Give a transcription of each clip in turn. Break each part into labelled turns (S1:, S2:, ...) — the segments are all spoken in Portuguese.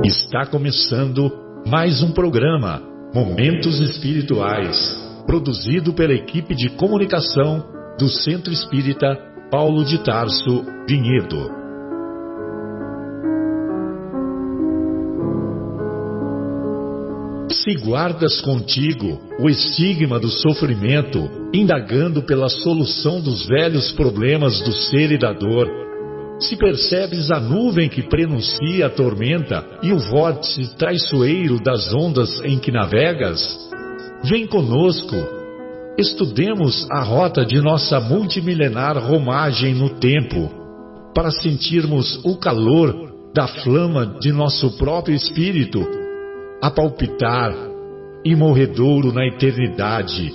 S1: Está começando mais um programa, Momentos Espirituais, produzido pela equipe de comunicação do Centro Espírita Paulo de Tarso, Vinhedo. Se guardas contigo o estigma do sofrimento, indagando pela solução dos velhos problemas do ser e da dor, se percebes a nuvem que prenuncia a tormenta e o vórtice traiçoeiro das ondas em que navegas, vem conosco, estudemos a rota de nossa multimilenar romagem no tempo, para sentirmos o calor da flama de nosso próprio espírito, a palpitar, imorredouro na eternidade,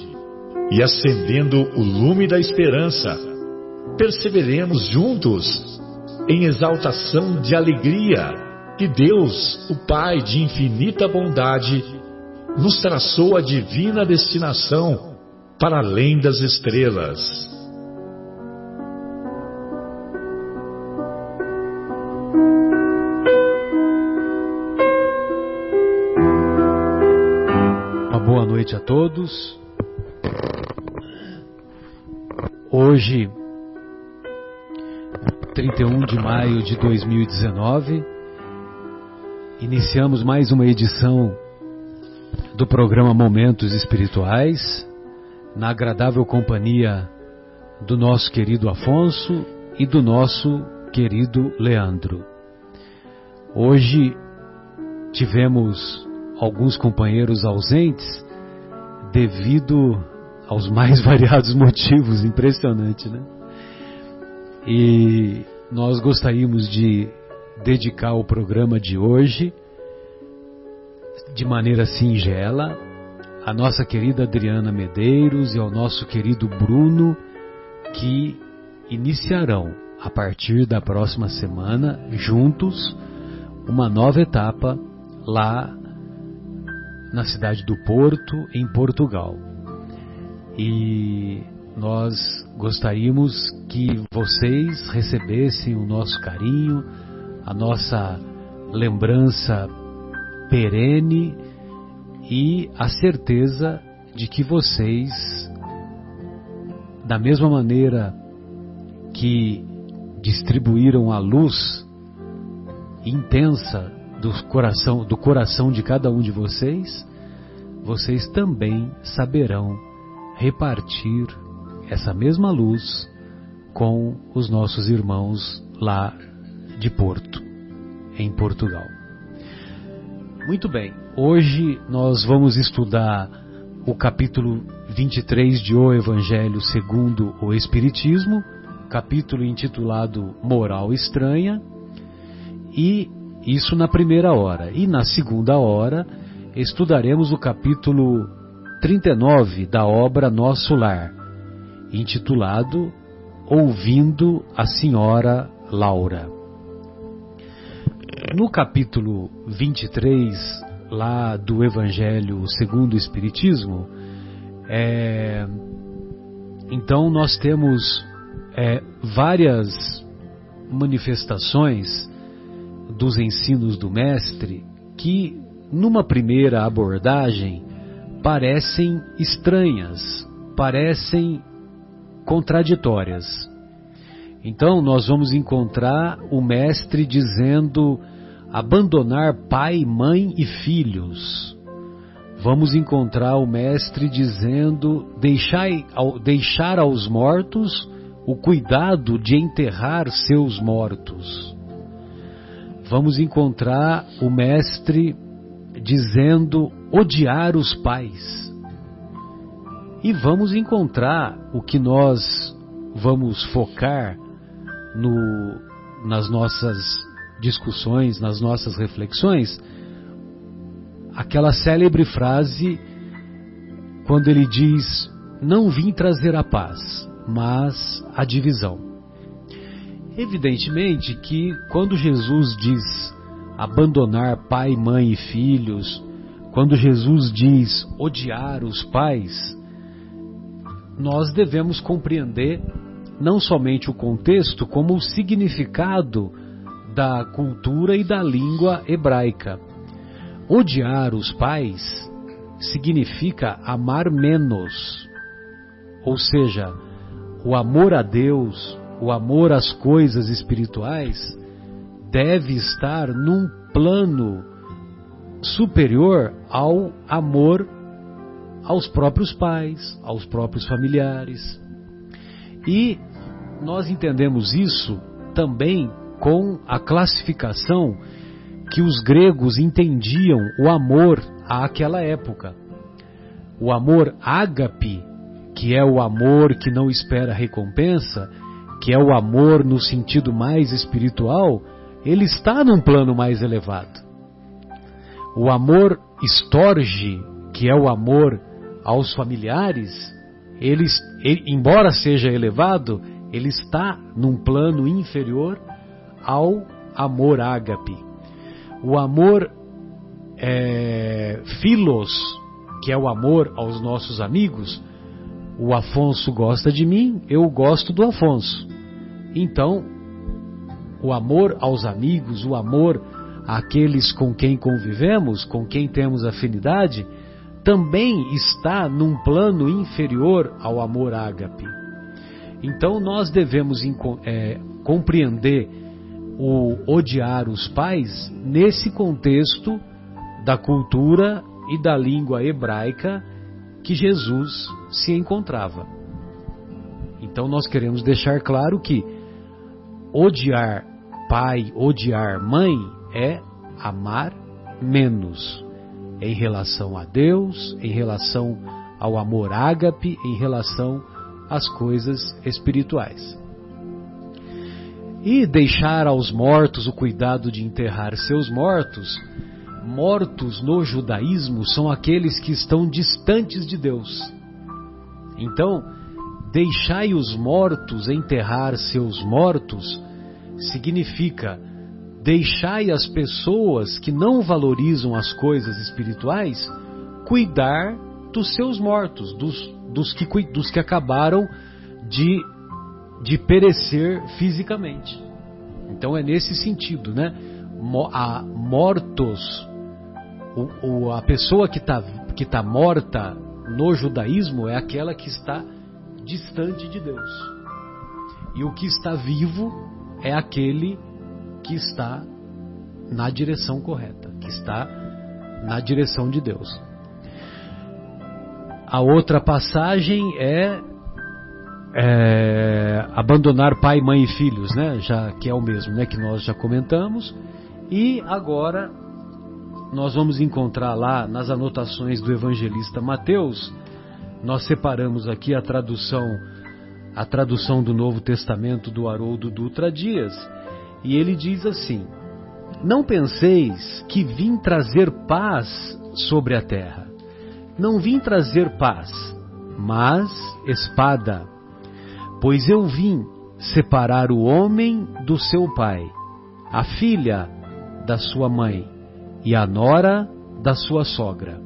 S1: e acendendo o lume da esperança, perseveremos juntos em exaltação de alegria que Deus, o Pai de infinita bondade, nos traçou a divina destinação para além das estrelas.
S2: Uma boa noite a todos. Hoje, 31 de maio de 2019, iniciamos mais uma edição do programa Momentos Espirituais, na agradável companhia do nosso querido Afonso e do nosso querido Leandro. Hoje tivemos alguns companheiros ausentes devido aos mais variados motivos, impressionante, né? E nós gostaríamos de dedicar o programa de hoje, de maneira singela, à nossa querida Adriana Medeiros e ao nosso querido Bruno, que iniciarão, a partir da próxima semana, juntos, uma nova etapa lá na cidade do Porto, em Portugal. E nós gostaríamos que vocês recebessem o nosso carinho, a nossa lembrança perene e a certeza de que vocês, da mesma maneira que distribuíram a luz intensa do coração de cada um de vocês, vocês também saberão repartir essa mesma luz com os nossos irmãos lá de Porto, em Portugal. Muito bem, hoje nós vamos estudar o capítulo 23 de O Evangelho segundo o Espiritismo, capítulo intitulado Moral Estranha, e isso na primeira hora. E na segunda hora estudaremos o capítulo 39 da obra Nosso Lar, intitulado Ouvindo a Senhora Laura. No capítulo 23, lá do Evangelho segundo o Espiritismo, então nós temos várias manifestações dos ensinos do Mestre que, numa primeira abordagem, parecem estranhas, parecem contraditórias. Então nós vamos encontrar o Mestre dizendo abandonar pai, mãe e filhos. Vamos encontrar o Mestre dizendo deixar aos mortos o cuidado de enterrar seus mortos. Vamos encontrar o Mestre dizendo odiar os pais. E vamos encontrar o que nós vamos focar nas nossas discussões, nas nossas reflexões, aquela célebre frase quando ele diz: não vim trazer a paz, mas a divisão. Evidentemente que quando Jesus diz abandonar pai, mãe e filhos, quando Jesus diz odiar os pais, nós devemos compreender não somente o contexto, como o significado da cultura e da língua hebraica. Odiar os pais significa amar menos, ou seja, o amor a Deus, o amor às coisas espirituais deve estar num plano superior ao amor aos próprios pais, aos próprios familiares. E nós entendemos isso também com a classificação que os gregos entendiam o amor àquela época. O amor ágape, que é o amor que não espera recompensa, que é o amor no sentido mais espiritual, ele está num plano mais elevado. O amor storge, que é o amor aos familiares, ele, embora seja elevado, ele está num plano inferior ao amor ágape. O amor philos, que é o amor aos nossos amigos, o Afonso gosta de mim, eu gosto do Afonso. Então, o amor aos amigos, o amor àqueles com quem convivemos, com quem temos afinidade, também está num plano inferior ao amor ágape. Então nós devemos compreender o odiar os pais nesse contexto da cultura e da língua hebraica que Jesus se encontrava. Então nós queremos deixar claro que odiar pai, odiar mãe é amar menos em relação a Deus, em relação ao amor ágape, em relação às coisas espirituais. E deixar aos mortos o cuidado de enterrar seus mortos. Mortos no judaísmo são aqueles que estão distantes de Deus. Então, deixai os mortos enterrar seus mortos significa deixai as pessoas que não valorizam as coisas espirituais cuidar dos seus mortos, dos que acabaram de perecer fisicamente. Então é nesse sentido, né? Mortos, a pessoa que tá morta no judaísmo é aquela que está distante de Deus. E o que está vivo é aquele que está na direção correta, que está na direção de Deus. A outra passagem é abandonar pai, mãe e filhos, né? Já que é o mesmo, né? Que nós já comentamos. E agora nós vamos encontrar lá nas anotações do evangelista Mateus. Nós separamos aqui a tradução do Novo Testamento do Haroldo Dutra Dias. E ele diz assim: não penseis que vim trazer paz sobre a terra. Não vim trazer paz, mas espada. Pois eu vim separar o homem do seu pai, a filha da sua mãe e a nora da sua sogra.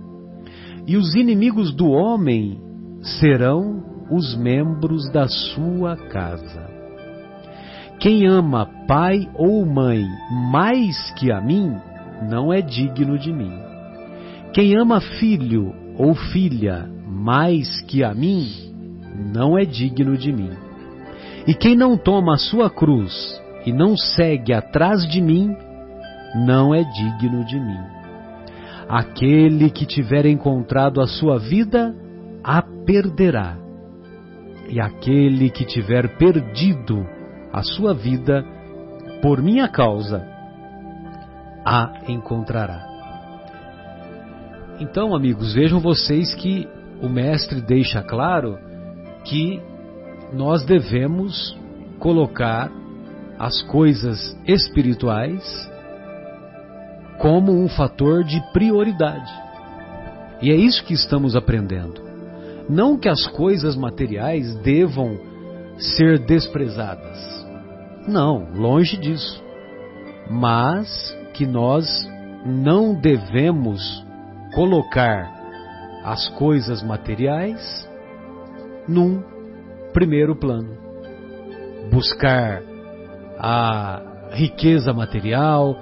S2: E os inimigos do homem serão os membros da sua casa. Quem ama pai ou mãe mais que a mim, não é digno de mim. Quem ama filho ou filha mais que a mim, não é digno de mim. E quem não toma a sua cruz e não segue atrás de mim, não é digno de mim. Aquele que tiver encontrado a sua vida, a perderá. E aquele que tiver perdido a sua vida, por minha causa, a encontrará. Então, amigos, vejam vocês que o mestre deixa claro que nós devemos colocar as coisas espirituais como um fator de prioridade. E é isso que estamos aprendendo. Não que as coisas materiais devam ser desprezadas. Não, longe disso. Mas que nós não devemos colocar as coisas materiais num primeiro plano. Buscar riqueza material,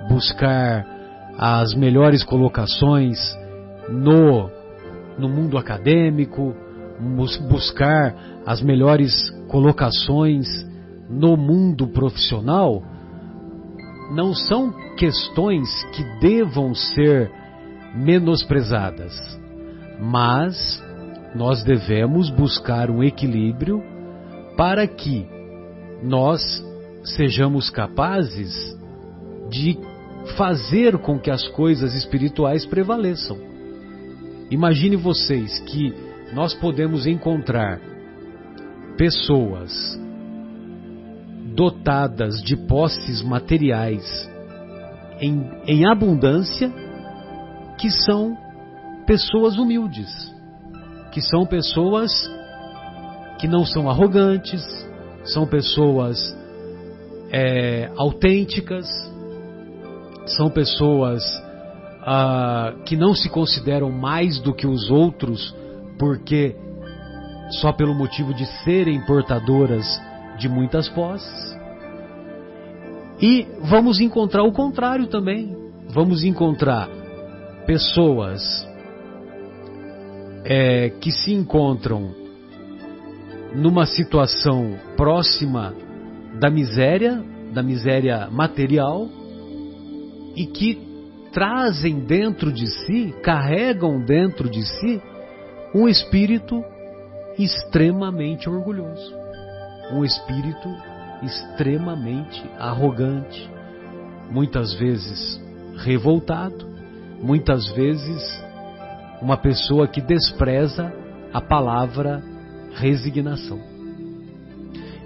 S2: buscar as melhores colocações no mundo acadêmico, buscar as melhores colocações no mundo profissional, não são questões que devam ser menosprezadas, mas nós devemos buscar um equilíbrio para que nós sejamos capazes de fazer com que as coisas espirituais prevaleçam. Imagine vocês que nós podemos encontrar pessoas dotadas de posses materiais em abundância, que são pessoas humildes, que são pessoas que não são arrogantes, são pessoas autênticas, são pessoas que não se consideram mais do que os outros, porque só pelo motivo de serem portadoras de muitas posses. E vamos encontrar o contrário também. Vamos encontrar pessoas que se encontram numa situação próxima da miséria material, e que trazem dentro de si, carregam dentro de si, um espírito extremamente orgulhoso, um espírito extremamente arrogante, muitas vezes revoltado, muitas vezes uma pessoa que despreza a palavra resignação.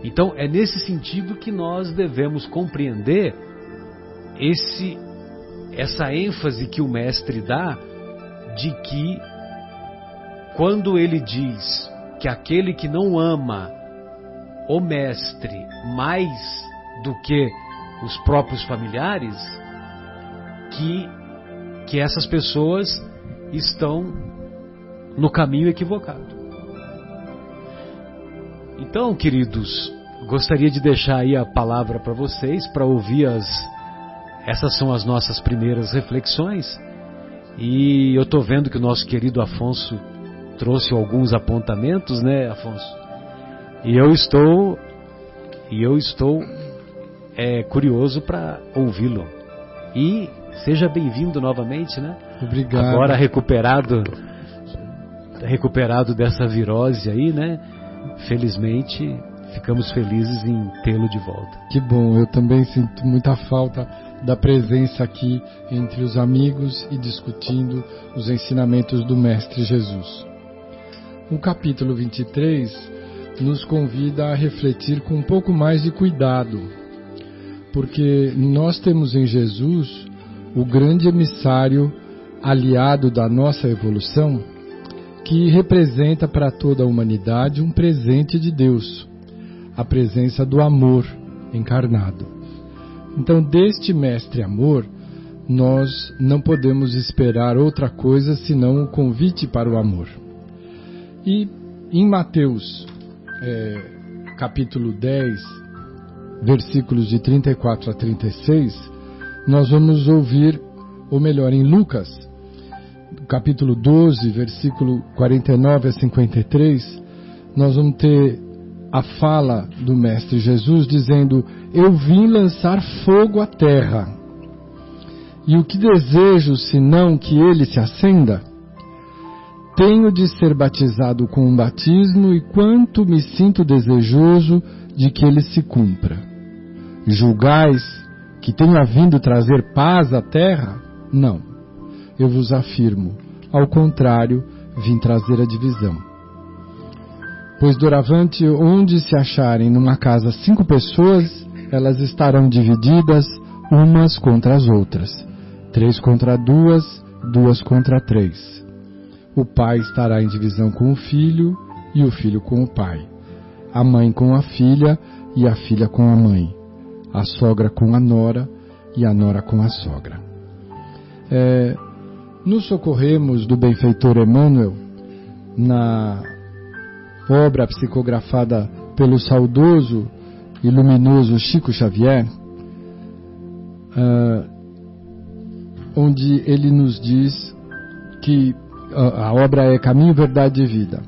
S2: Então é nesse sentido que nós devemos compreender essa ênfase que o mestre dá, de que quando ele diz que aquele que não ama o mestre mais do que os próprios familiares, que essas pessoas estão no caminho equivocado. Então, queridos, gostaria de deixar aí a palavra para vocês, para ouvir essas são as nossas primeiras reflexões, e eu estou vendo que o nosso querido Afonso trouxe alguns apontamentos, né, Afonso? E eu estou curioso para ouvi-lo. E seja bem-vindo novamente, né?
S3: Obrigado.
S2: Agora recuperado dessa virose aí, né? Felizmente ficamos felizes em tê-lo de volta.
S3: Que bom, eu também sinto muita falta da presença aqui entre os amigos e discutindo os ensinamentos do Mestre Jesus. O capítulo 23 nos convida a refletir com um pouco mais de cuidado, porque nós temos em Jesus o grande emissário aliado da nossa evolução, que representa para toda a humanidade um presente de Deus, a presença do amor encarnado. Então, deste Mestre Amor, nós não podemos esperar outra coisa senão o convite para o amor. E em Mateus, capítulo 10, versículos de 34 a 36, nós vamos ouvir, ou melhor, em Lucas, capítulo 12, versículo 49 a 53, nós vamos ter a fala do Mestre Jesus dizendo: eu vim lançar fogo à terra, e o que desejo senão que ele se acenda? Tenho de ser batizado com um batismo, e quanto me sinto desejoso de que ele se cumpra. Julgais que tenha vindo trazer paz à terra? Não, eu vos afirmo, ao contrário, vim trazer a divisão. Pois doravante, onde se acharem numa casa 5 pessoas, elas estarão divididas umas contra as outras, 3 contra 2, 2 contra 3. O pai estará em divisão com o filho, e o filho com o pai, a mãe com a filha, e a filha com a mãe, a sogra com a nora, e a nora com a sogra. Nos socorremos do benfeitor Emmanuel, na obra psicografada pelo saudoso e luminoso Chico Xavier, onde ele nos diz que a obra é Caminho, Verdade e Vida.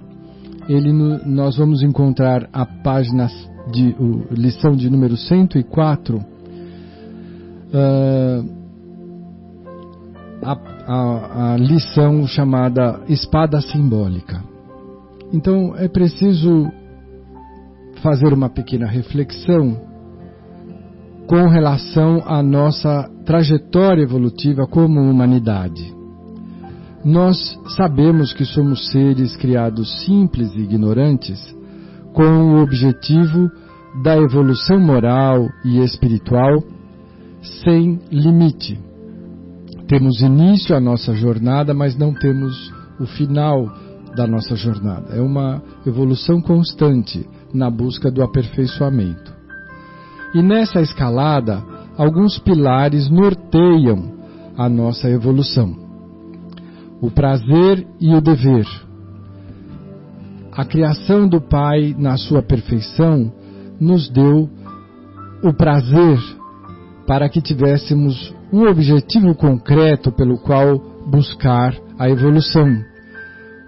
S3: Nós vamos encontrar a página de lição de número 104, a lição chamada Espada Simbólica. Então é preciso fazer uma pequena reflexão com relação à nossa trajetória evolutiva como humanidade. Nós sabemos que somos seres criados simples e ignorantes, com o objetivo da evolução moral e espiritual sem limite. Temos início à nossa jornada, mas não temos o final da nossa jornada. É uma evolução constante na busca do aperfeiçoamento. E nessa escalada, alguns pilares norteiam a nossa evolução: o prazer e o dever. A criação do Pai, na sua perfeição, nos deu o prazer para que tivéssemos um objetivo concreto pelo qual buscar a evolução.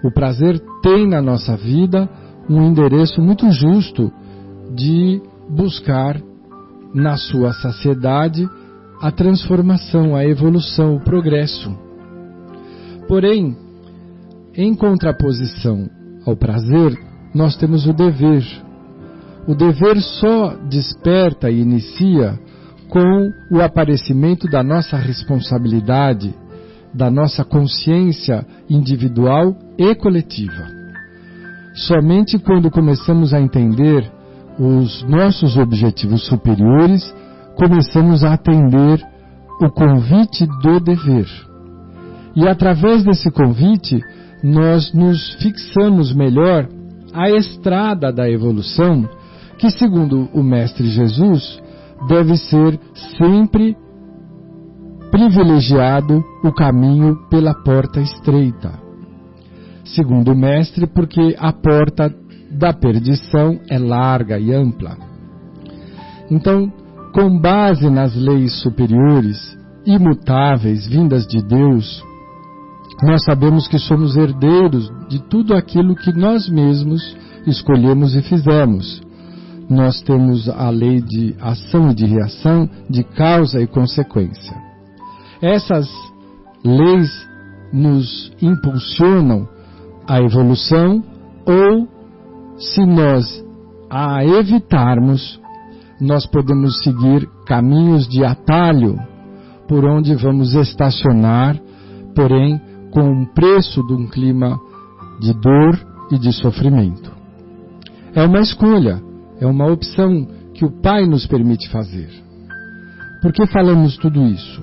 S3: O prazer tem na nossa vida um endereço muito justo de buscar na sua saciedade a transformação, a evolução, o progresso. Porém, em contraposição ao prazer, nós temos o dever. O dever só desperta e inicia com o aparecimento da nossa responsabilidade, da nossa consciência individual e coletiva. Somente quando começamos a entender os nossos objetivos superiores, começamos a atender o convite do dever. E através desse convite, nós nos fixamos melhor a estrada da evolução, que, segundo o Mestre Jesus, deve ser sempre privilegiado o caminho pela porta estreita. Segundo o Mestre, porque a porta da perdição é larga e ampla. Então, com base nas leis superiores, imutáveis, vindas de Deus, nós sabemos que somos herdeiros de tudo aquilo que nós mesmos escolhemos e fizemos. Nós temos a lei de ação e de reação, de causa e consequência. Essas leis nos impulsionam à evolução, ou, se nós a evitarmos, nós podemos seguir caminhos de atalho, por onde vamos estacionar, porém com um preço de um clima de dor e de sofrimento. É uma escolha, é uma opção que o Pai nos permite fazer. Por que falamos tudo isso?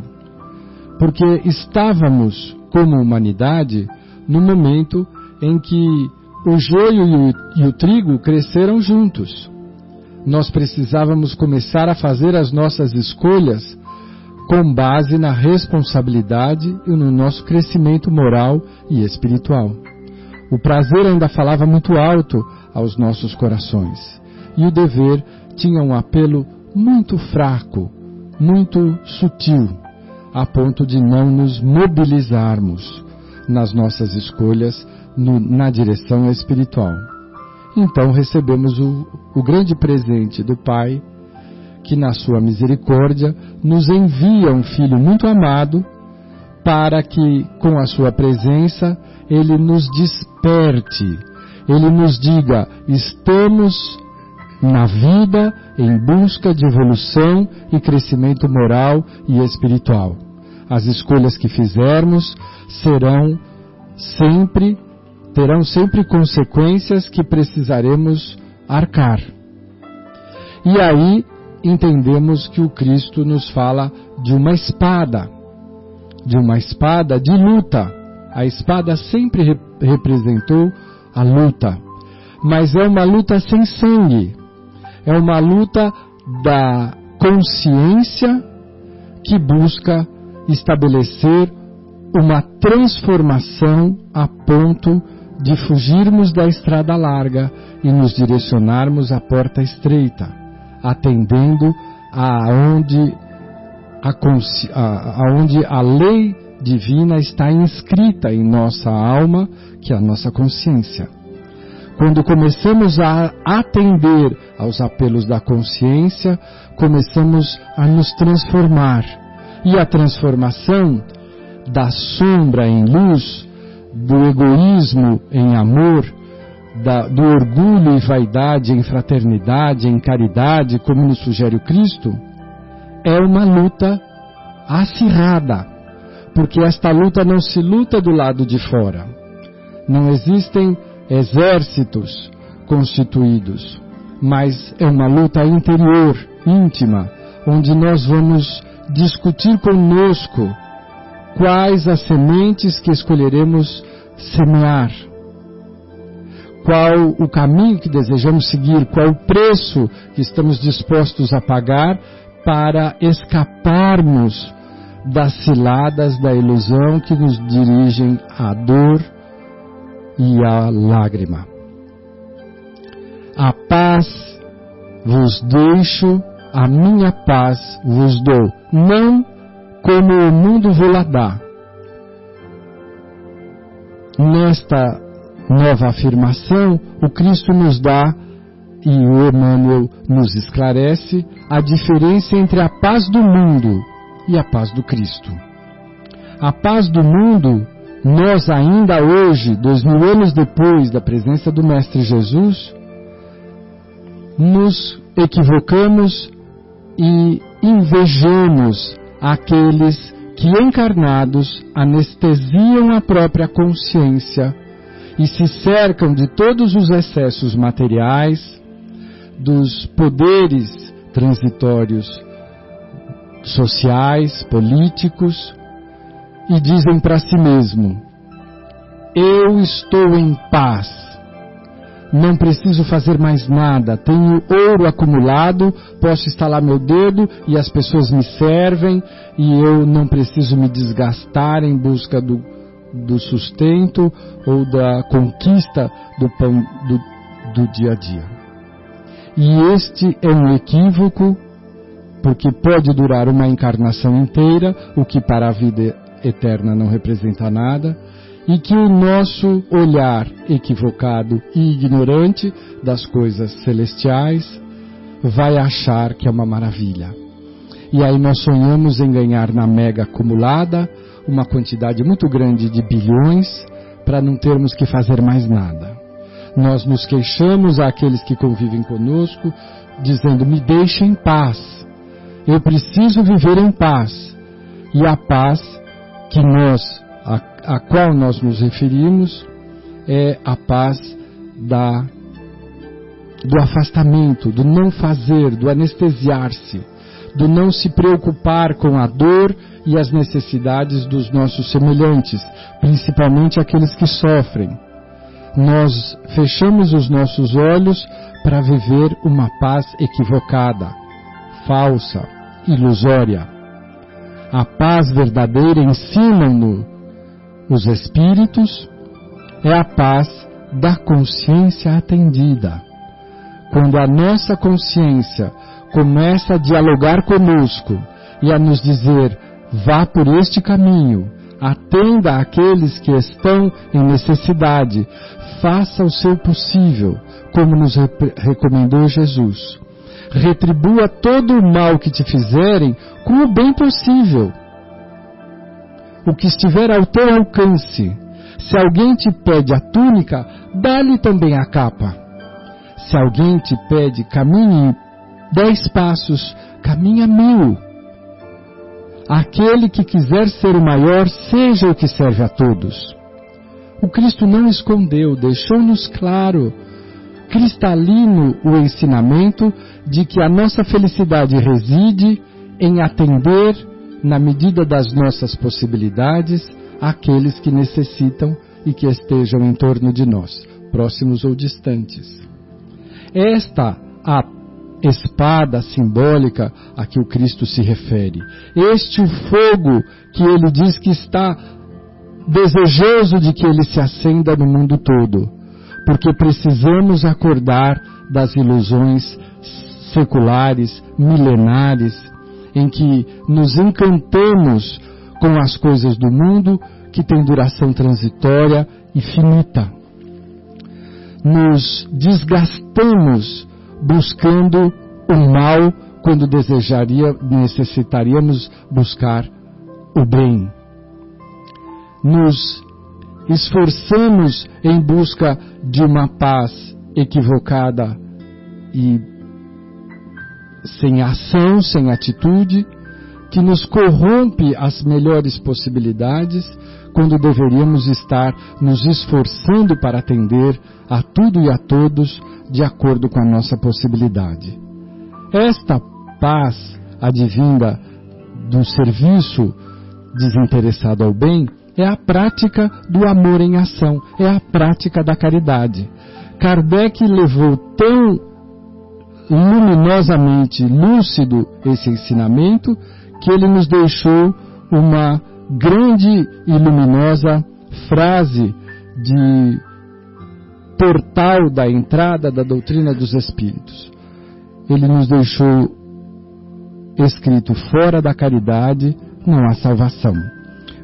S3: Porque estávamos, como humanidade, no momento em que o joio e o trigo cresceram juntos. Nós precisávamos começar a fazer as nossas escolhas com base na responsabilidade e no nosso crescimento moral e espiritual. O prazer ainda falava muito alto aos nossos corações, e o dever tinha um apelo muito fraco, muito sutil, a ponto de não nos mobilizarmos nas nossas escolhas na direção espiritual. Então recebemos o grande presente do Pai, que na sua misericórdia nos envia um Filho muito amado, para que com a sua presença Ele nos desperte, Ele nos diga: estamos na vida em busca de evolução e crescimento moral e espiritual. As escolhas que fizermos terão sempre consequências que precisaremos arcar. E aí entendemos que o Cristo nos fala de uma espada de luta. A espada sempre representou a luta, mas é uma luta sem sangue, é uma luta da consciência que busca estabelecer uma transformação a ponto de fugirmos da estrada larga e nos direcionarmos à porta estreita, atendendo aonde aonde a lei divina está inscrita em nossa alma, que é a nossa consciência. Quando começamos a atender aos apelos da consciência, começamos a nos transformar. E a transformação da sombra em luz, do egoísmo em amor, do orgulho e vaidade em fraternidade, em caridade, como nos sugere o Cristo, é uma luta acirrada, porque esta luta não se luta do lado de fora. Não existem exércitos constituídos, mas é uma luta interior, íntima, onde nós vamos discutir conosco quais as sementes que escolheremos semear, qual o caminho que desejamos seguir, qual o preço que estamos dispostos a pagar para escaparmos das ciladas da ilusão que nos dirigem à dor e à lágrima. A paz vos deixo, a minha paz vos dou, não como o mundo vos dá. Nesta nova afirmação, o Cristo nos dá, e o Emmanuel nos esclarece, a diferença entre a paz do mundo e a paz do Cristo. A paz do mundo, nós ainda hoje, 2000 anos depois da presença do Mestre Jesus, nos equivocamos e invejamos aqueles que encarnados anestesiam a própria consciência e se cercam de todos os excessos materiais, dos poderes transitórios sociais, políticos, e dizem para si mesmo: eu estou em paz, não preciso fazer mais nada, tenho ouro acumulado, posso estalar meu dedo e as pessoas me servem e eu não preciso me desgastar em busca do sustento ou da conquista do pão do dia a dia. E este é um equívoco, porque pode durar uma encarnação inteira, o que para a vida eterna não representa nada, e que o nosso olhar equivocado e ignorante das coisas celestiais vai achar que é uma maravilha. E aí nós sonhamos em ganhar na mega acumulada uma quantidade muito grande de bilhões para não termos que fazer mais nada. Nós nos queixamos àqueles que convivem conosco, dizendo: me deixe em paz, eu preciso viver em paz. E a paz que a qual nós nos referimos é a paz do afastamento, do não fazer, do anestesiar-se, do não se preocupar com a dor e as necessidades dos nossos semelhantes, principalmente aqueles que sofrem. Nós fechamos os nossos olhos para viver uma paz equivocada, falsa, ilusória. A paz verdadeira, ensinam-nos os Espíritos, é a paz da consciência atendida. Quando a nossa consciência começa a dialogar conosco e a nos dizer: vá por este caminho, atenda àqueles que estão em necessidade, faça o seu possível, como nos recomendou Jesus. Retribua todo o mal que te fizerem com o bem possível, o que estiver ao teu alcance. Se alguém te pede a túnica, dá-lhe também a capa. Se alguém te pede caminhe 10 passos, caminha 1000. Aquele que quiser ser o maior, seja o que serve a todos. O Cristo não escondeu, deixou-nos claro, cristalino, o ensinamento de que a nossa felicidade reside em atender, na medida das nossas possibilidades, àqueles que necessitam e que estejam em torno de nós, próximos ou distantes. Esta a espada simbólica a que o Cristo se refere. Este o fogo que ele diz que está desejoso de que ele se acenda no mundo todo, porque precisamos acordar das ilusões seculares, milenares, em que nos encantamos com as coisas do mundo que têm duração transitória e finita. Nos desgastamos buscando o mal quando necessitaríamos buscar o bem. Nos esforçamos em busca de uma paz equivocada e sem ação, sem atitude, que nos corrompe as melhores possibilidades, quando deveríamos estar nos esforçando para atender a tudo e a todos de acordo com a nossa possibilidade. Esta paz advinda do serviço desinteressado ao bem é a prática do amor em ação, é a prática da caridade. Kardec levou tão luminosamente lúcido esse ensinamento que ele nos deixou uma grande e luminosa frase de portal da entrada da doutrina dos Espíritos. Ele nos deixou escrito: fora da caridade não há salvação.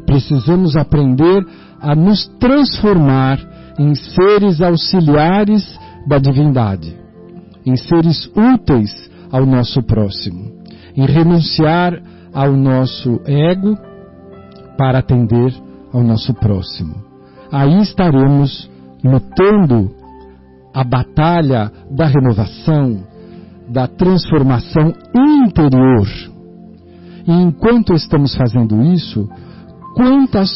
S3: Precisamos aprender a nos transformar em seres auxiliares da divindade, em seres úteis ao nosso próximo, em renunciar ao nosso ego para atender ao nosso próximo. Aí estaremos lutando a batalha da renovação, da transformação interior. E enquanto estamos fazendo isso, quantas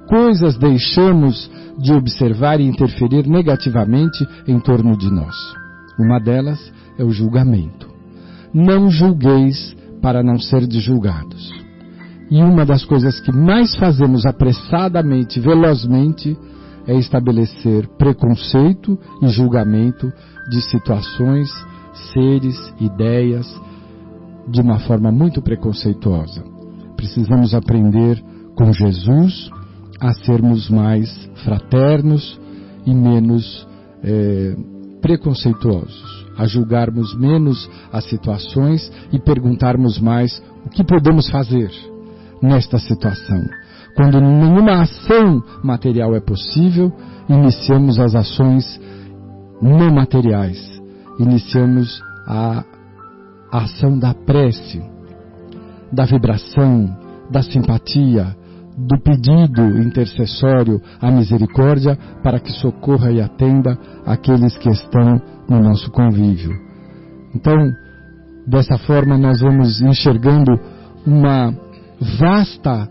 S3: coisas deixamos de observar e interferir negativamente em torno de nós? Uma delas é o julgamento. Não julgueis para não serdes julgados. E uma das coisas que mais fazemos apressadamente, velozmente, é estabelecer preconceito e julgamento de situações, seres, ideias, de uma forma muito preconceituosa. Precisamos aprender com Jesus a sermos mais fraternos e menos preconceituosos, a julgarmos menos as situações e perguntarmos mais o que podemos fazer nesta situação. Quando nenhuma ação material é possível, iniciamos as ações não materiais. Iniciamos a ação da prece, da vibração, da simpatia, do pedido intercessório à misericórdia para que socorra e atenda aqueles que estão no nosso convívio. Então, dessa forma nós vamos enxergando uma vasta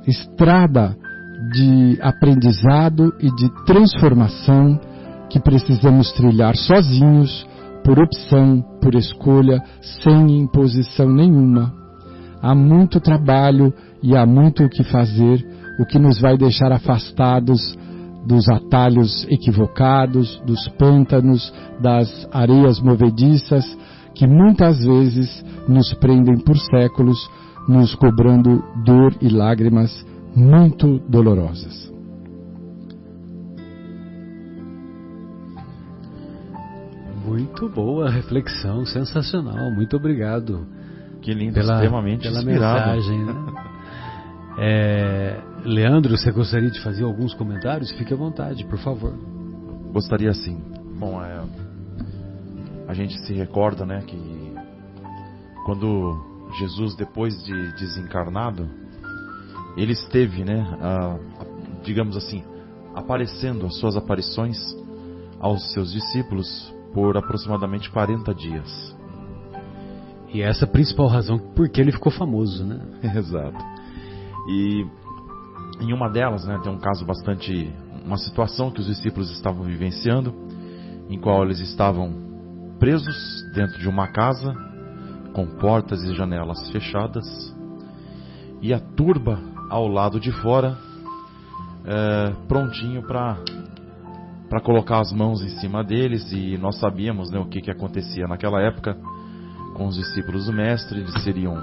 S3: estrada de aprendizado e de transformação que precisamos trilhar sozinhos, por opção, por escolha, sem imposição nenhuma. Há muito trabalho e há muito o que fazer, o que nos vai deixar afastados dos atalhos equivocados, dos pântanos, das areias movediças, que muitas vezes nos prendem por séculos, nos cobrando dor e lágrimas muito dolorosas.
S2: Muito boa reflexão, sensacional, muito obrigado.
S4: Que lindo, extremamente
S2: pela
S4: inspirado.
S2: Mensagem, né? Leandro, você gostaria de fazer alguns comentários? Fique à vontade, por favor.
S4: Gostaria sim. Bom, a gente se recorda, né, que quando Jesus, depois de desencarnado, ele esteve, né, digamos assim, aparecendo, as suas aparições aos seus discípulos por aproximadamente 40 dias.
S2: E essa é a principal razão porque ele ficou famoso, né?
S4: Exato. E em uma delas, né, tem um caso bastante, uma situação que os discípulos estavam vivenciando, em qual eles estavam presos dentro de uma casa, com portas e janelas fechadas, e a turba ao lado de fora, prontinho para colocar as mãos em cima deles. E nós sabíamos, né, o que acontecia naquela época com os discípulos do Mestre. Eles seriam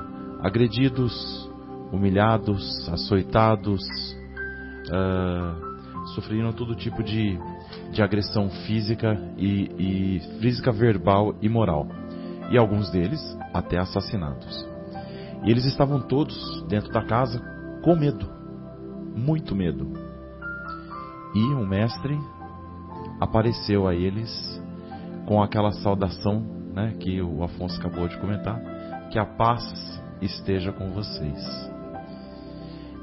S4: agredidos, humilhados, açoitados, sofreriam todo tipo de agressão física e física, verbal e moral. e alguns deles até assassinados. E eles estavam todos dentro da casa com medo, muito medo. E o mestre apareceu a eles com aquela saudação, né, que o Afonso acabou de comentar, que a paz esteja com vocês.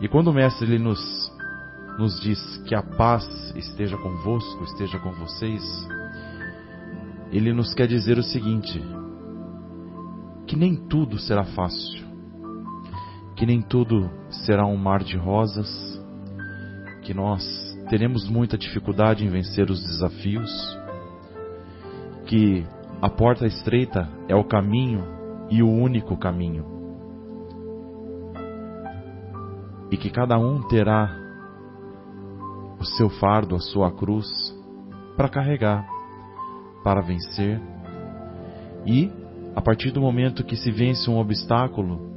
S4: E quando o mestre ele nos diz que a paz esteja convosco, esteja com vocês, ele nos quer dizer o seguinte: que nem tudo será fácil, que nem tudo será um mar de rosas, que nós teremos muita dificuldade em vencer os desafios, que a porta estreita é o caminho e o único caminho, e que cada um terá o seu fardo, a sua cruz para carregar, para vencer. E a partir do momento que se vence um obstáculo,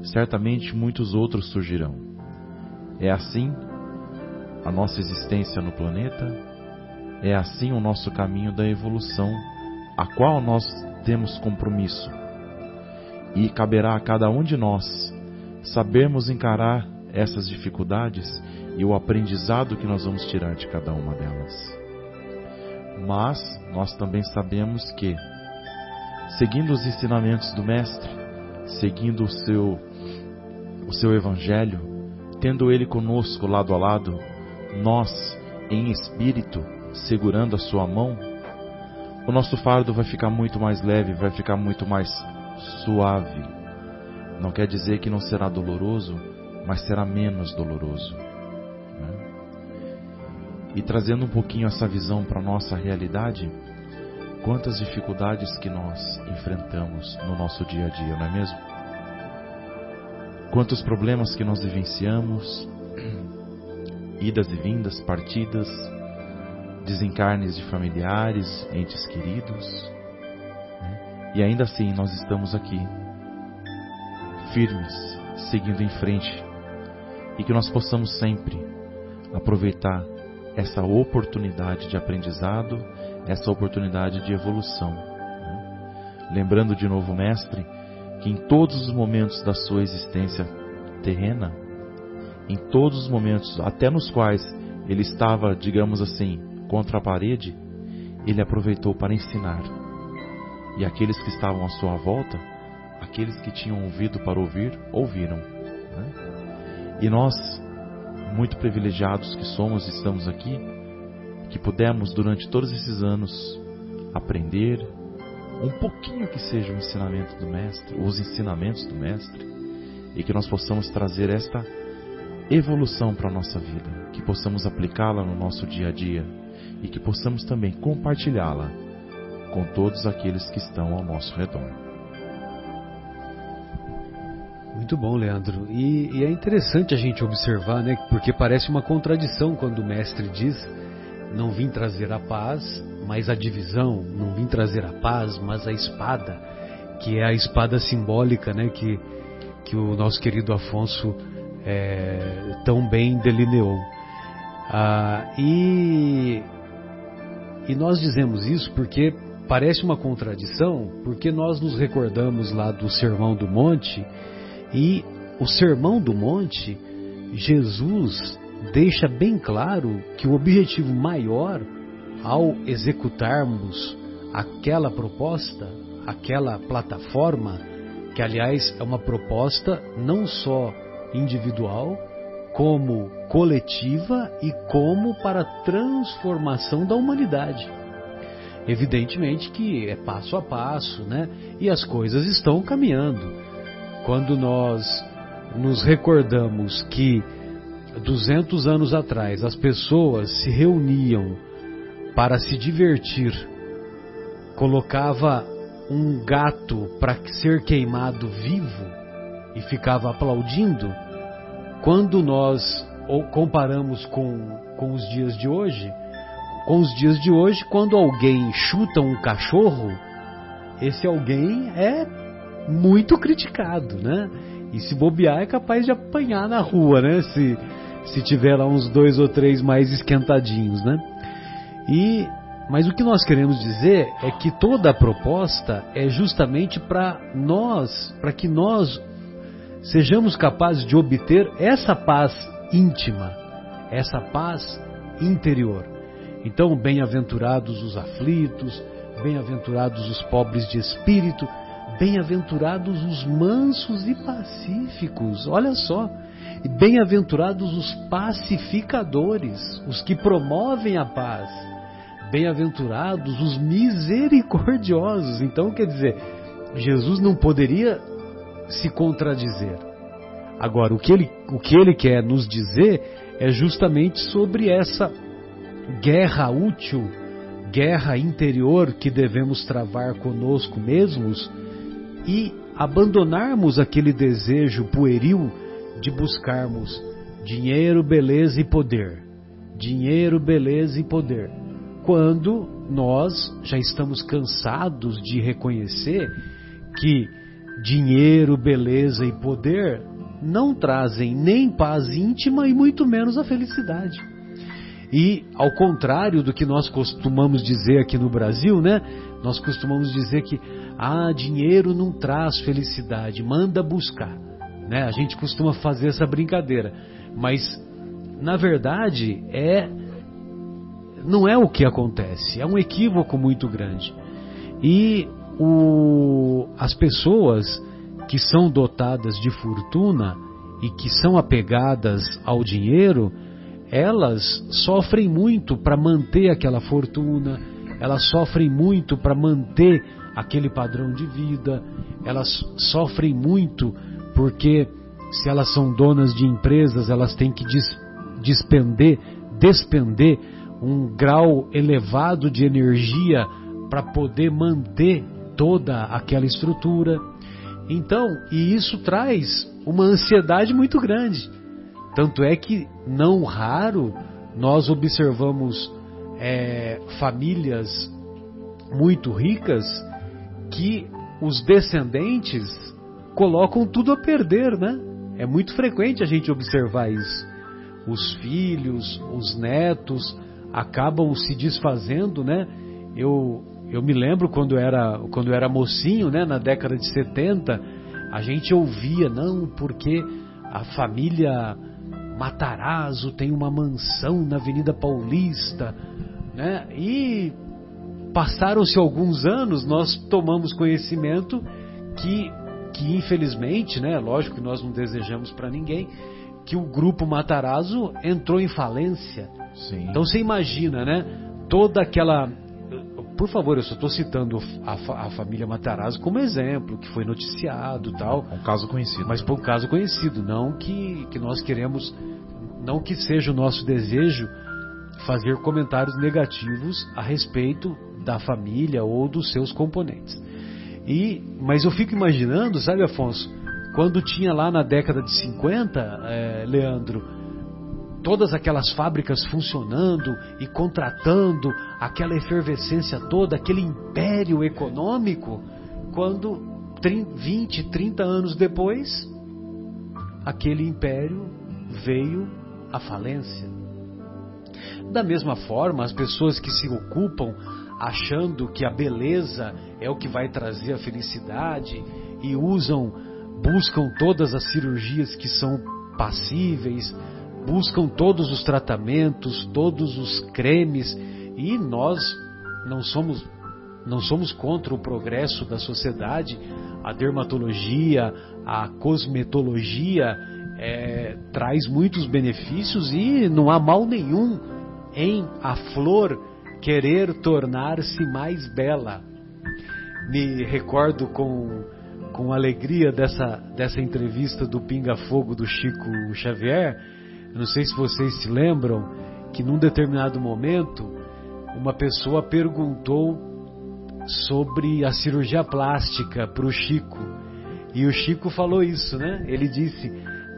S4: certamente muitos outros surgirão. É assim a nossa existência no planeta, é assim o nosso caminho da evolução, a qual nós temos compromisso. E caberá a cada um de nós sabermos encarar essas dificuldades e o aprendizado que nós vamos tirar de cada uma delas. Mas nós também sabemos que, seguindo os ensinamentos do Mestre, seguindo o seu Evangelho, tendo Ele conosco lado a lado, nós, em espírito, segurando a sua mão, o nosso fardo vai ficar muito mais leve, vai ficar muito mais suave. Não quer dizer que não será doloroso, mas será menos doloroso, né? E trazendo um pouquinho essa visão para a nossa realidade, quantas dificuldades que nós enfrentamos no nosso dia a dia, não é mesmo? Quantos problemas que nós vivenciamos, idas e vindas, partidas, desencarnes de familiares, entes queridos, né? E ainda assim nós estamos aqui, firmes, seguindo em frente, e que nós possamos sempre aproveitar essa oportunidade de aprendizado, essa oportunidade de evolução, né? Lembrando de novo o Mestre que em todos os momentos da sua existência terrena, em todos os momentos, até nos quais ele estava, digamos assim, contra a parede, ele aproveitou para ensinar. E aqueles que estavam à sua volta, aqueles que tinham ouvido para ouvir, ouviram, né? E nós, muito privilegiados que somos, estamos aqui, que pudemos durante todos esses anos aprender um pouquinho que seja o ensinamento do Mestre, os ensinamentos do Mestre, e que nós possamos trazer esta evolução para a nossa vida, que possamos aplicá-la no nosso dia a dia e que possamos também compartilhá-la com todos aqueles que estão ao nosso redor.
S2: Muito bom, Leandro. E é interessante a gente observar, né? Porque parece uma contradição quando o Mestre diz: não vim trazer a paz, mas a divisão. Não vim trazer a paz, mas a espada, que é a espada simbólica, né? Que o nosso querido Afonso tão bem delineou. E nós dizemos isso porque parece uma contradição, porque nós nos recordamos lá do Sermão do Monte, e o Sermão do Monte, Jesus deixa bem claro que o objetivo maior ao executarmos aquela proposta, aquela plataforma, que aliás é uma proposta não só individual, como coletiva e como para a transformação da humanidade. Evidentemente que é passo a passo, né? E as coisas estão caminhando. Quando nós nos recordamos que 200 anos atrás as pessoas se reuniam para se divertir, colocava um gato para ser queimado vivo e ficava aplaudindo, quando nós comparamos com os dias de hoje, quando alguém chuta um cachorro, esse alguém é muito criticado, né? E se bobear é capaz de apanhar na rua, né? Se tiver lá uns 2 ou 3 mais esquentadinhos, né? E Mas o que nós queremos dizer é que toda a proposta é justamente para que nós sejamos capazes de obter essa paz íntima, essa paz interior. Então, bem-aventurados os aflitos, bem-aventurados os pobres de espírito, bem-aventurados os mansos e pacíficos. Olha só, e bem-aventurados os pacificadores, os que promovem a paz. Bem-aventurados os misericordiosos. Então, quer dizer, Jesus não poderia se contradizer. Agora, o que ele quer nos dizer é justamente sobre essa guerra útil, guerra interior que devemos travar conosco mesmos e abandonarmos aquele desejo pueril de buscarmos dinheiro, beleza e poder. Dinheiro, beleza e poder. Quando nós já estamos cansados de reconhecer que dinheiro, beleza e poder não trazem nem paz íntima e muito menos a felicidade. E ao contrário do que nós costumamos dizer aqui no Brasil, né? Nós costumamos dizer que dinheiro não traz felicidade, manda buscar, né? A gente costuma fazer essa brincadeira, mas na verdade não é o que acontece, é um equívoco muito grande. E as pessoas que são dotadas de fortuna e que são apegadas ao dinheiro, elas sofrem muito para manter aquela fortuna, elas sofrem muito para manter aquele padrão de vida, elas sofrem muito porque se elas são donas de empresas, elas têm que despender um grau elevado de energia para poder manter toda aquela estrutura. Então, e isso traz uma ansiedade muito grande. Tanto é que, não raro, nós observamos famílias muito ricas que os descendentes colocam tudo a perder, né? É muito frequente a gente observar isso. Os filhos, os netos acabam se desfazendo, né? Eu me lembro quando eu era mocinho, né? Na década de 70, a gente ouvia, não, porque a família Matarazzo tem uma mansão na Avenida Paulista, né? E passaram-se alguns anos, nós tomamos conhecimento que infelizmente, né? Lógico que nós não desejamos para ninguém, que o grupo Matarazzo entrou em falência.
S4: Sim.
S2: Então você imagina, né? Toda aquela... Por favor, eu só estou citando a família Matarazzo como exemplo, que foi noticiado e tal.
S4: Um caso conhecido.
S2: Mas por um caso conhecido, não que nós queremos, não que seja o nosso desejo fazer comentários negativos a respeito da família ou dos seus componentes. Mas eu fico imaginando, sabe, Afonso, quando tinha lá na década de 50, Leandro, todas aquelas fábricas funcionando e contratando, aquela efervescência toda, aquele império econômico, quando 20, 30 anos depois, aquele império veio à falência. Da mesma forma, as pessoas que se ocupam achando que a beleza é o que vai trazer a felicidade e buscam todas as cirurgias que são passíveis, buscam todos os tratamentos, todos os cremes, e nós não somos contra o progresso da sociedade. A dermatologia, a cosmetologia traz muitos benefícios e não há mal nenhum em a flor querer tornar-se mais bela. Me recordo com alegria dessa entrevista do Pinga Fogo do Chico Xavier. Eu não sei se vocês se lembram que num determinado momento uma pessoa perguntou sobre a cirurgia plástica para o Chico, e o Chico falou isso, né? Ele disse: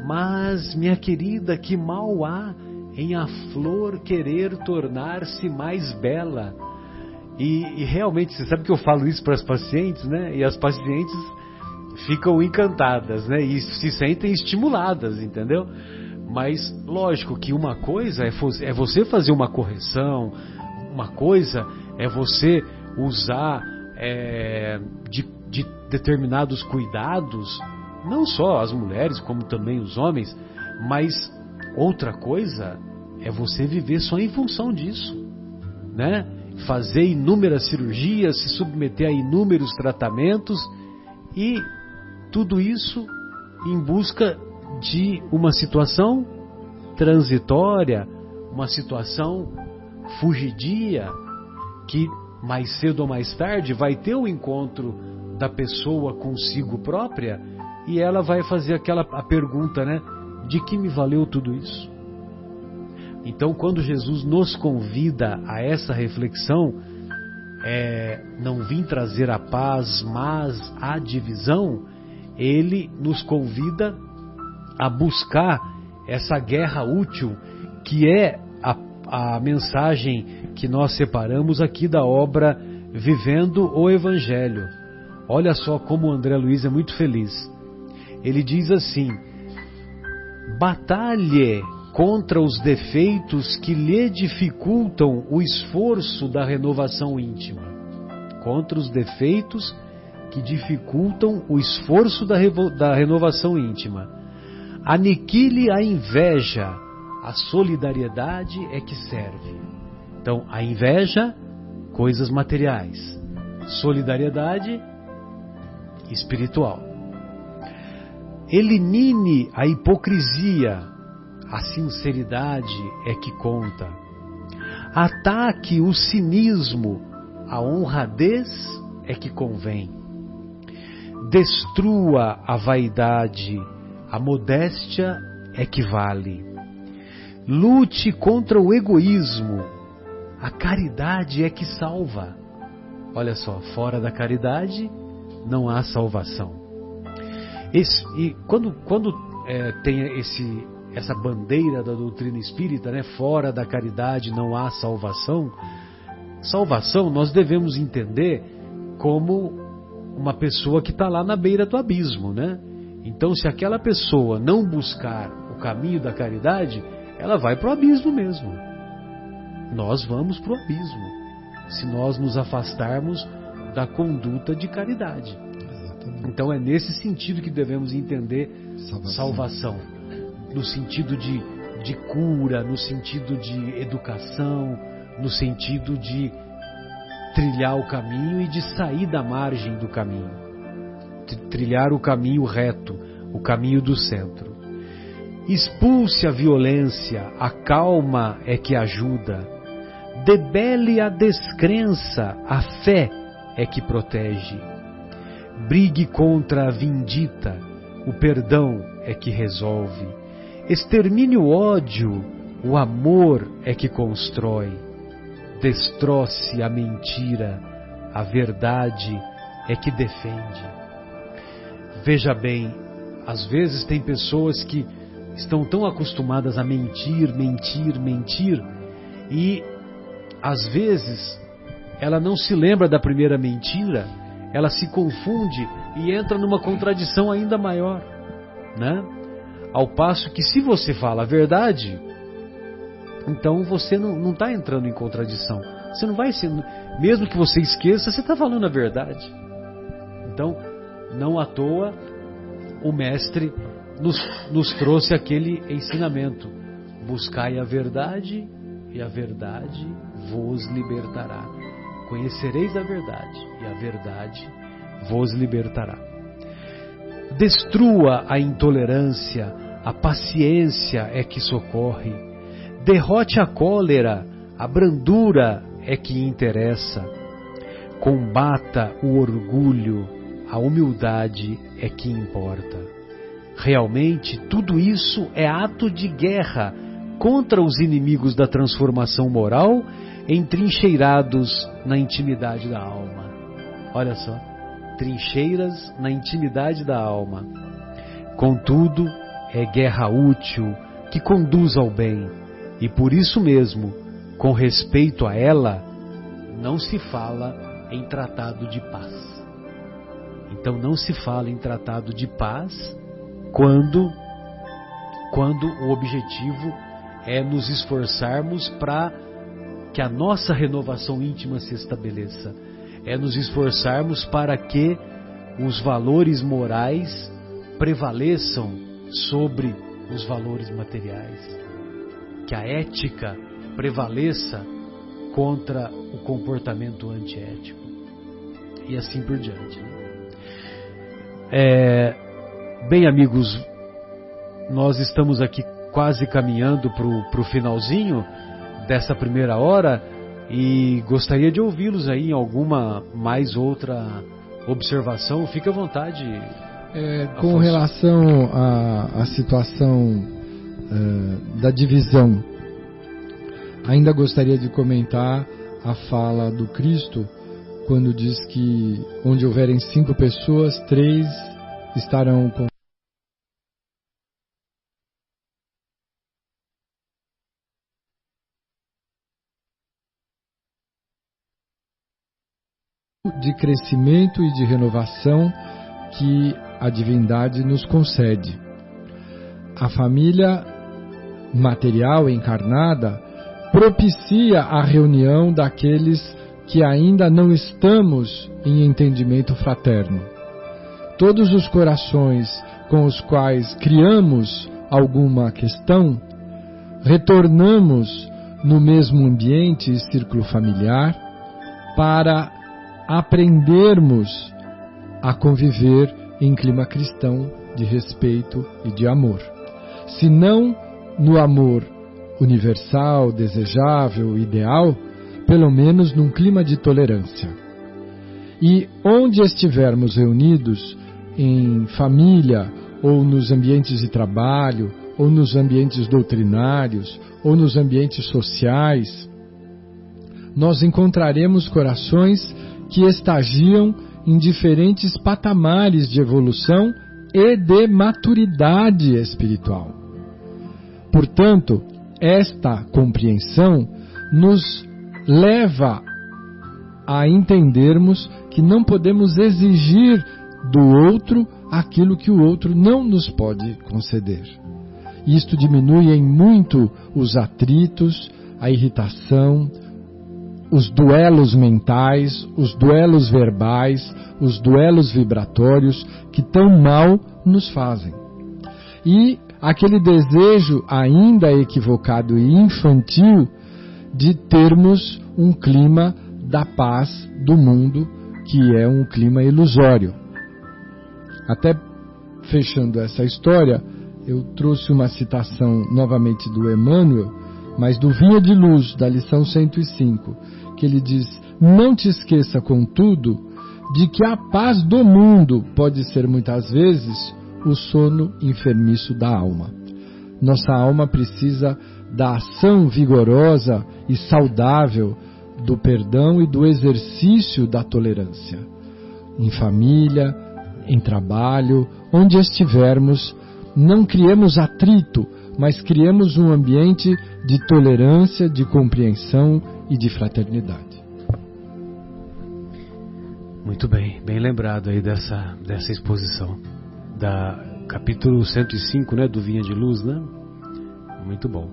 S2: mas minha querida, que mal há em a flor querer tornar-se mais bela? E realmente, você sabe que eu falo isso para as pacientes, né? E as pacientes ficam encantadas, né? E se sentem estimuladas, entendeu? Mas lógico que uma coisa é você fazer uma correção, uma coisa é você usar de determinados cuidados, não só as mulheres, como também os homens, mas outra coisa é você viver só em função disso, né? Fazer inúmeras cirurgias, se submeter a inúmeros tratamentos e tudo isso em busca de uma situação transitória, uma situação fugidia, que mais cedo ou mais tarde vai ter o encontro da pessoa consigo própria e ela vai fazer a pergunta, né? De que me valeu tudo isso? Então, quando Jesus nos convida a essa reflexão, não vim trazer a paz, mas a divisão, ele nos convida a buscar essa guerra útil, que é a mensagem que nós separamos aqui da obra Vivendo o Evangelho. Olha só como o André Luiz é muito feliz. Ele diz assim: batalhe contra os defeitos que lhe dificultam o esforço da renovação íntima. Contra os defeitos que dificultam o esforço da renovação íntima. Aniquile a inveja, a solidariedade é que serve. Então, a inveja, coisas materiais. Solidariedade, espiritual. Elimine a hipocrisia, a sinceridade é que conta. Ataque o cinismo, a honradez é que convém. Destrua a vaidade, a modéstia é que vale. Lute contra o egoísmo, a caridade é que salva. Olha só, fora da caridade não há salvação. E quando tem essa bandeira da doutrina espírita, né, fora da caridade não há salvação, salvação nós devemos entender como uma pessoa que está lá na beira do abismo, né? Então, se aquela pessoa não buscar o caminho da caridade, ela vai para o abismo mesmo. Nós vamos para o abismo, se nós nos afastarmos da conduta de caridade. Exatamente. Então, é nesse sentido que devemos entender salvação. No sentido de cura, no sentido de educação, no sentido de trilhar o caminho e de sair da margem do caminho. Trilhar o caminho reto, o caminho do centro. Expulse a violência, a calma é que ajuda. Debele a descrença, a fé é que protege. Brigue contra a vindita, o perdão é que resolve. Extermine o ódio, o amor é que constrói. Destroce a mentira, a verdade é que defende. Veja bem, às vezes tem pessoas que estão tão acostumadas a mentir, e às vezes ela não se lembra da primeira mentira, ela se confunde e entra numa contradição ainda maior, né? Ao passo que se você fala a verdade, então você não está entrando em contradição. Você não vai ser, mesmo que você esqueça, você está falando a verdade. Então, não à toa, o Mestre nos trouxe aquele ensinamento: buscai a verdade e a verdade vos libertará. Conhecereis a verdade e a verdade vos libertará. Destrua a intolerância, a paciência é que socorre. Derrote a cólera, a brandura é que interessa. Combata o orgulho, a humildade é que importa. Realmente, tudo isso é ato de guerra contra os inimigos da transformação moral entrincheirados na intimidade da alma. Olha só, trincheiras na intimidade da alma. Contudo, é guerra útil que conduz ao bem, e por isso mesmo, com respeito a ela, não se fala em tratado de paz. Então não se fala em tratado de paz quando o objetivo é nos esforçarmos para que a nossa renovação íntima se estabeleça. É nos esforçarmos para que os valores morais prevaleçam sobre os valores materiais. Que a ética prevaleça contra o comportamento antiético. E assim por diante. Bem, amigos, nós estamos aqui quase caminhando para o finalzinho dessa primeira hora e gostaria de ouvi-los aí em alguma mais outra observação. Fique à vontade.
S3: Com relação à situação da divisão, ainda gostaria de comentar a fala do Cristo quando diz que onde houverem 5 pessoas, 3 estarão com de crescimento e de renovação que a divindade nos concede. A família material encarnada propicia a reunião daqueles que ainda não estamos em entendimento fraterno. Todos os corações com os quais criamos alguma questão, retornamos no mesmo ambiente e círculo familiar para aprendermos a conviver em clima cristão de respeito e de amor. Se não no amor universal, desejável, ideal, pelo menos num clima de tolerância. E onde estivermos reunidos, em família, ou nos ambientes de trabalho, ou nos ambientes doutrinários, ou nos ambientes sociais, nós encontraremos corações que estagiam em diferentes patamares de evolução e de maturidade espiritual. Portanto, esta compreensão nos leva a entendermos que não podemos exigir do outro aquilo que o outro não nos pode conceder. Isto diminui em muito os atritos, a irritação, os duelos mentais, os duelos verbais, os duelos vibratórios que tão mal nos fazem. E aquele desejo ainda equivocado e infantil de termos um clima da paz do mundo, que é um clima ilusório. Até fechando essa história, eu trouxe uma citação novamente do Emmanuel, mas do Vinha de Luz, da lição 105, que ele diz: não te esqueça, contudo, de que a paz do mundo pode ser muitas vezes o sono enfermiço da alma. Nossa alma precisa da ação vigorosa e saudável do perdão e do exercício da tolerância. Em família, em trabalho, onde estivermos, não criemos atrito, mas criemos um ambiente de tolerância, de compreensão e de fraternidade.
S2: Muito bem, bem lembrado aí dessa exposição. Da capítulo 105, né, do Vinha de Luz, né? Muito bom.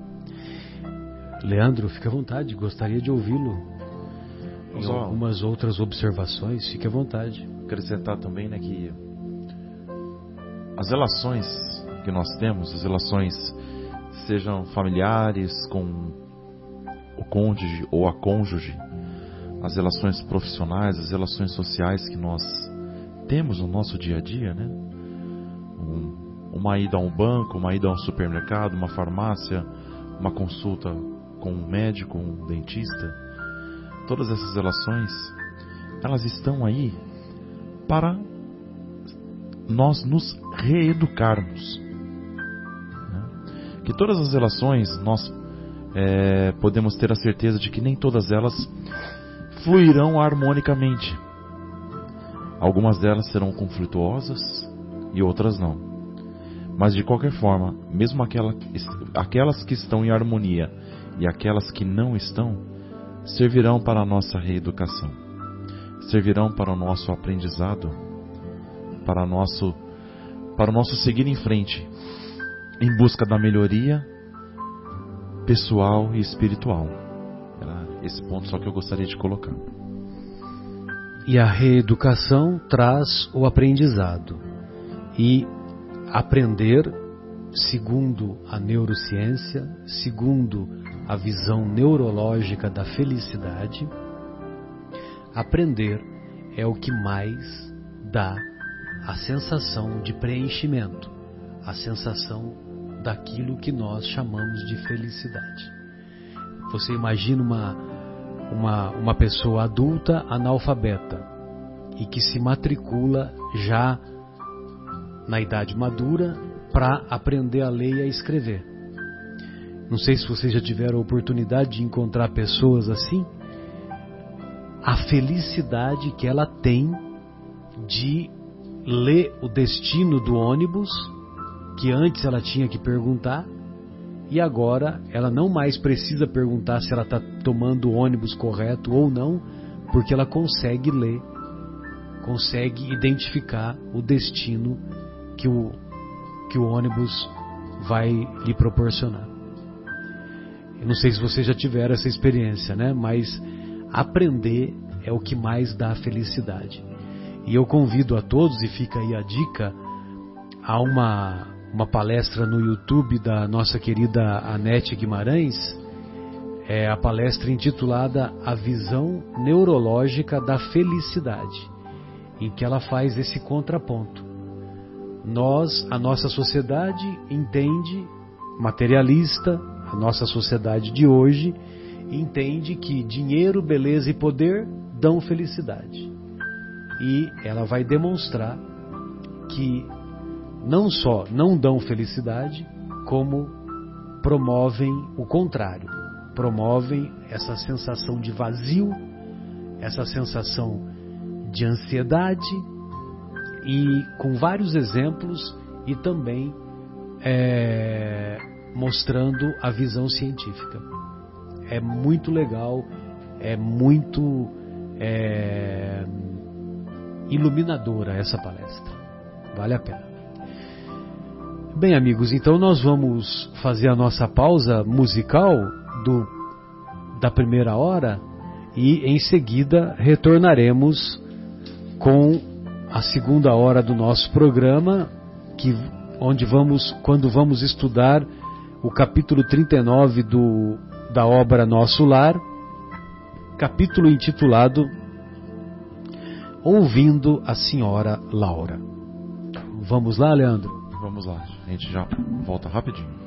S2: Leandro, fique à vontade, gostaria de ouvi-lo. E algumas outras observações, fique à vontade.
S4: Acrescentar também, né, que as relações que nós temos, as relações sejam familiares com o cônjuge ou a cônjuge, as relações profissionais, as relações sociais que nós temos no nosso dia a dia, né? Uma ida a um banco, uma ida a um supermercado, uma farmácia, uma consulta com um médico, um dentista. Todas essas relações, elas estão aí para nós nos reeducarmos. Que todas as relações nós podemos ter a certeza de que nem todas elas fluirão harmonicamente. Algumas delas serão conflituosas e outras não. Mas de qualquer forma, mesmo aquelas que estão em harmonia e aquelas que não estão, servirão para a nossa reeducação, servirão para o nosso aprendizado, para o nosso seguir em frente, em busca da melhoria pessoal e espiritual. esse ponto só que eu gostaria de colocar.
S2: E a reeducação traz o aprendizado. E aprender, segundo a neurociência, segundo a visão neurológica da felicidade, aprender é o que mais dá a sensação de preenchimento, a sensação daquilo que nós chamamos de felicidade. Você imagina uma pessoa adulta analfabeta e que se matricula já na idade madura para aprender a ler e a escrever. Não sei se vocês já tiveram a oportunidade de encontrar pessoas assim. A felicidade que ela tem de ler o destino do ônibus, que antes ela tinha que perguntar, e agora ela não mais precisa perguntar se ela está tomando o ônibus correto ou não, porque ela consegue ler, consegue identificar o destino que o ônibus vai lhe proporcionar. Eu não sei se vocês já tiveram essa experiência, né? Mas aprender é o que mais dá felicidade. E eu convido a todos, e fica aí a dica, a uma palestra no YouTube da nossa querida Anete Guimarães, é a palestra intitulada A Visão Neurológica da Felicidade, em que ela faz esse contraponto. A nossa sociedade entende, materialista, a nossa sociedade de hoje entende que dinheiro, beleza e poder dão felicidade. E ela vai demonstrar que não só não dão felicidade, como promovem o contrário. Promovem essa sensação de vazio, essa sensação de ansiedade, e com vários exemplos e também mostrando a visão científica. É muito legal, é muito iluminadora essa palestra. Vale a pena. Bem, amigos, então nós vamos fazer a nossa pausa musical da primeira hora e em seguida retornaremos com a segunda hora do nosso programa, quando vamos estudar o capítulo 39 da obra Nosso Lar, capítulo intitulado Ouvindo a Senhora Laura. Vamos lá, Leandro?
S4: Vamos lá, a gente já volta rapidinho.